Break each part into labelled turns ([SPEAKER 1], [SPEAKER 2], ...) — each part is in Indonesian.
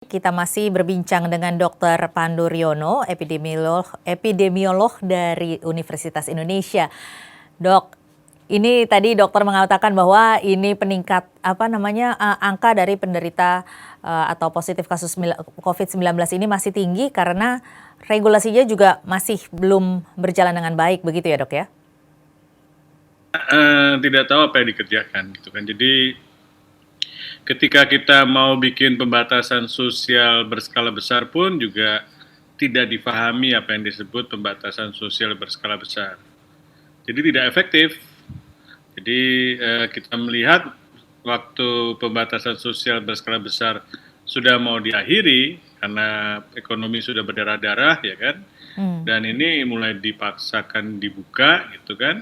[SPEAKER 1] Kita masih berbincang dengan Dr. Pandu Riono, epidemiolog dari Universitas Indonesia. Dok, ini tadi dokter mengatakan bahwa ini peningkat angka dari penderita atau positif kasus COVID-19 ini masih tinggi karena regulasinya juga masih belum berjalan dengan baik, begitu ya dok ya?
[SPEAKER 2] Tidak tahu apa yang dikerjakan gitu kan. Jadi ketika kita mau bikin pembatasan sosial berskala besar pun juga tidak difahami apa yang disebut pembatasan sosial berskala besar. Jadi tidak efektif. Jadi kita melihat waktu pembatasan sosial berskala besar sudah mau diakhiri karena ekonomi sudah berdarah-darah ya kan. Dan ini mulai dipaksakan dibuka gitu kan.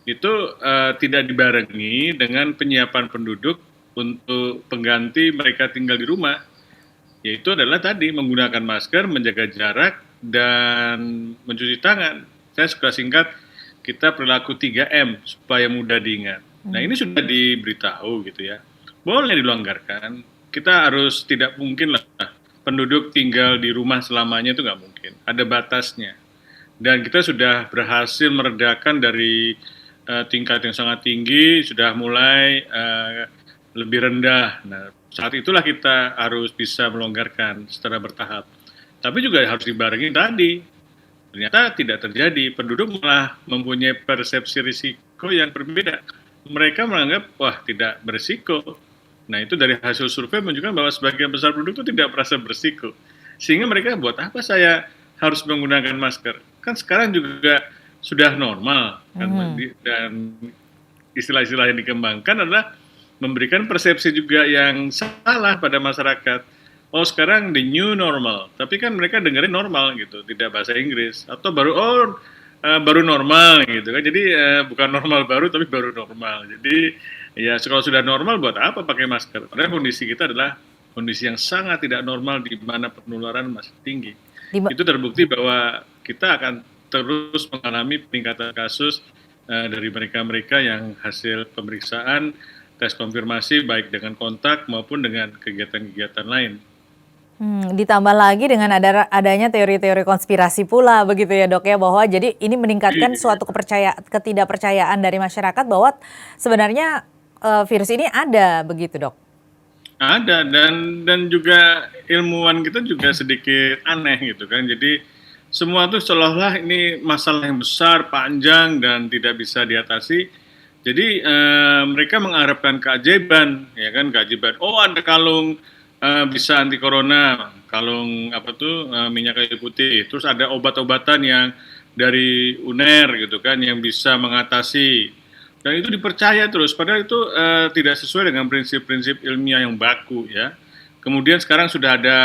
[SPEAKER 2] Itu tidak dibarengi dengan penyiapan penduduk untuk pengganti mereka tinggal di rumah, yaitu adalah tadi menggunakan masker, menjaga jarak, dan mencuci tangan. Saya suka singkat, kita perilaku 3M supaya mudah diingat. Nah ini sudah diberitahu gitu ya, boleh dilonggarkan. Kita harus tidak mungkin lah penduduk tinggal di rumah selamanya, itu nggak mungkin. Ada batasnya. Dan kita sudah berhasil meredakan dari tingkat yang sangat tinggi, sudah mulai lebih rendah. Nah, saat itulah kita harus bisa melonggarkan secara bertahap. Tapi juga harus dibarengi tadi, ternyata tidak terjadi. Penduduk malah mempunyai persepsi risiko yang berbeda. Mereka menganggap, wah tidak berisiko. Nah itu dari hasil survei menunjukkan bahwa sebagian besar penduduk itu tidak merasa berisiko. Sehingga mereka buat apa saya harus menggunakan masker? Kan sekarang juga sudah normal. Kan? Dan istilah-istilah yang dikembangkan adalah memberikan persepsi juga yang salah pada masyarakat. Oh sekarang the new normal, tapi kan mereka dengerin normal gitu, tidak bahasa Inggris. Atau baru normal gitu kan. Jadi bukan normal baru tapi baru normal. Jadi ya kalau sudah normal buat apa pakai masker? Padahal kondisi kita adalah kondisi yang sangat tidak normal di mana penularan masih tinggi. Itu terbukti bahwa kita akan terus mengalami peningkatan kasus dari mereka-mereka yang hasil pemeriksaan tes konfirmasi baik dengan kontak maupun dengan kegiatan-kegiatan lain.
[SPEAKER 1] Ditambah lagi dengan adanya teori-teori konspirasi pula begitu ya dok ya, bahwa jadi ini meningkatkan suatu ketidakpercayaan dari masyarakat bahwa sebenarnya virus ini ada begitu dok.
[SPEAKER 2] Ada dan juga ilmuwan kita juga sedikit aneh gitu kan. Jadi semua tuh seolah-olah ini masalah yang besar, panjang dan tidak bisa diatasi. Jadi mereka mengharapkan keajaiban, ya kan keajaiban. Oh ada kalung bisa anti corona, kalung apa tuh minyak kayu putih. Terus ada obat-obatan yang dari UNER gitu kan yang bisa mengatasi. Dan itu dipercaya terus, padahal itu tidak sesuai dengan prinsip-prinsip ilmiah yang baku ya. Kemudian sekarang sudah ada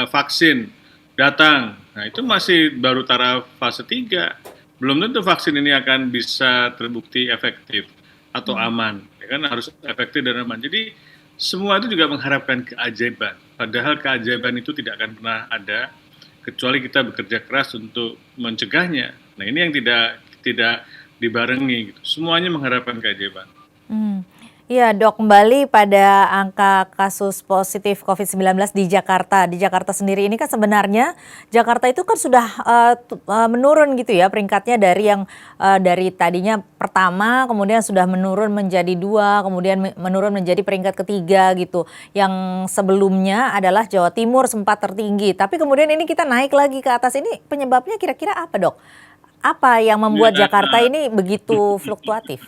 [SPEAKER 2] vaksin datang. Nah itu masih baru taraf fase 3. Belum tentu vaksin ini akan bisa terbukti efektif atau aman. Ya kan harus efektif dan aman. Jadi semua itu juga mengharapkan keajaiban. Padahal keajaiban itu tidak akan pernah ada kecuali kita bekerja keras untuk mencegahnya. Nah ini yang tidak dibarengi gitu. Semuanya mengharapkan keajaiban.
[SPEAKER 1] Iya dok, kembali pada angka kasus positif COVID-19 di Jakarta. Di Jakarta sendiri ini kan sebenarnya Jakarta itu kan sudah menurun gitu ya peringkatnya dari yang dari tadinya pertama, kemudian sudah menurun menjadi 2, kemudian menurun menjadi peringkat ketiga gitu. Yang sebelumnya adalah Jawa Timur sempat tertinggi, tapi kemudian ini kita naik lagi ke atas. Ini penyebabnya kira-kira apa dok? Apa yang membuat
[SPEAKER 2] Ya,
[SPEAKER 1] Jakarta ini begitu fluktuatif?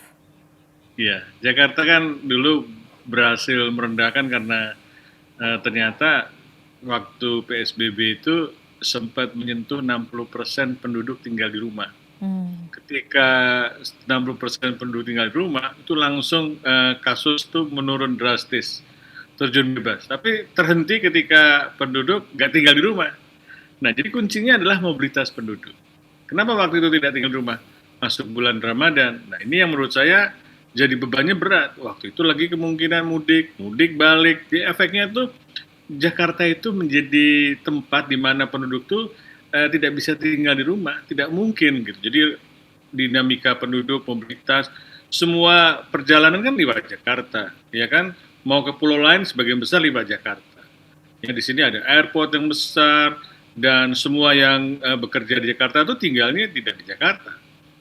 [SPEAKER 2] iya, Jakarta kan dulu berhasil merendahkan karena ternyata waktu PSBB itu sempat menyentuh 60% penduduk tinggal di rumah. Ketika 60% penduduk tinggal di rumah, itu langsung kasus itu menurun drastis, terjun bebas. Tapi terhenti ketika penduduk nggak tinggal di rumah. Nah, jadi kuncinya adalah mobilitas penduduk. Kenapa waktu itu tidak tinggal di rumah? Masuk bulan Ramadan. Nah, ini yang menurut saya jadi bebannya berat. Waktu itu lagi kemungkinan mudik balik. Jadi efeknya tuh Jakarta itu menjadi tempat di mana penduduk tuh tidak bisa tinggal di rumah, tidak mungkin gitu. Jadi dinamika penduduk, mobilitas, semua perjalanan kan lewat Jakarta, ya kan? Mau ke pulau lain sebagian besar lewat Jakarta. Ya, di sini ada airport yang besar dan semua yang bekerja di Jakarta itu tinggalnya tidak di Jakarta,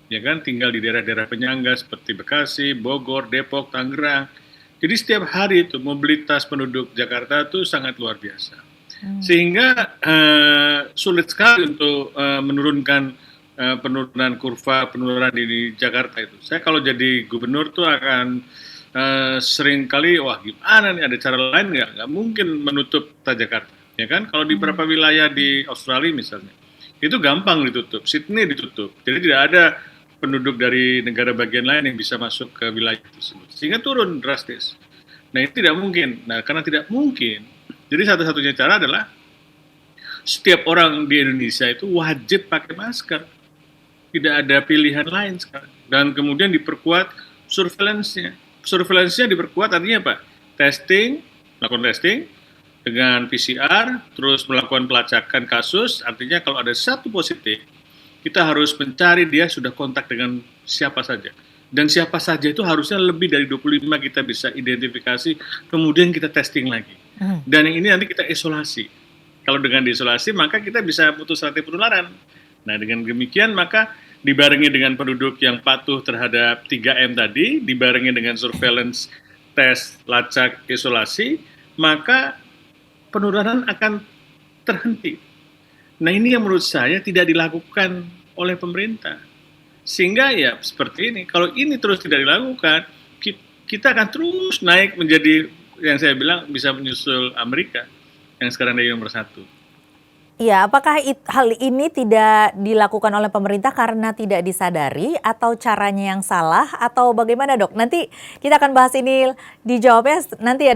[SPEAKER 2] ya kan, tinggal di daerah-daerah penyangga seperti Bekasi, Bogor, Depok, Tangerang. Jadi setiap hari itu mobilitas penduduk Jakarta itu sangat luar biasa. Sehingga sulit sekali untuk menurunkan penurunan kurva penularan di Jakarta itu. Saya kalau jadi gubernur tuh akan sering kali, wah gimana nih, ada cara lain nggak? Nggak mungkin menutup kota Jakarta, ya kan? Kalau di beberapa wilayah di Australia misalnya, itu gampang ditutup, Sydney ditutup, jadi tidak ada penduduk dari negara bagian lain yang bisa masuk ke wilayah tersebut, sehingga turun drastis. Nah itu tidak mungkin. Nah karena tidak mungkin, jadi satu-satunya cara adalah setiap orang di Indonesia itu wajib pakai masker, tidak ada pilihan lain sekarang. Dan kemudian diperkuat surveillance-nya. Surveillance-nya diperkuat artinya apa? Testing, melakukan testing dengan PCR, terus melakukan pelacakan kasus, artinya kalau ada satu positif, kita harus mencari dia sudah kontak dengan siapa saja. Dan siapa saja itu harusnya lebih dari 25 kita bisa identifikasi, kemudian kita testing lagi. Dan yang ini nanti kita isolasi. Kalau dengan diisolasi, maka kita bisa putus rantai penularan. Nah, dengan demikian, maka dibarengi dengan penduduk yang patuh terhadap 3M tadi, dibarengi dengan surveillance, tes, lacak, isolasi, maka penularan akan terhenti. Nah, ini yang menurut saya tidak dilakukan oleh pemerintah. Sehingga ya seperti ini, kalau ini terus tidak dilakukan, kita akan terus naik menjadi, yang saya bilang, bisa menyusul Amerika yang sekarang dari nomor 1.
[SPEAKER 1] Iya, apakah hal ini tidak dilakukan oleh pemerintah karena tidak disadari atau caranya yang salah atau bagaimana, Dok? Nanti kita akan bahas ini dijawabnya nanti ya, Dok.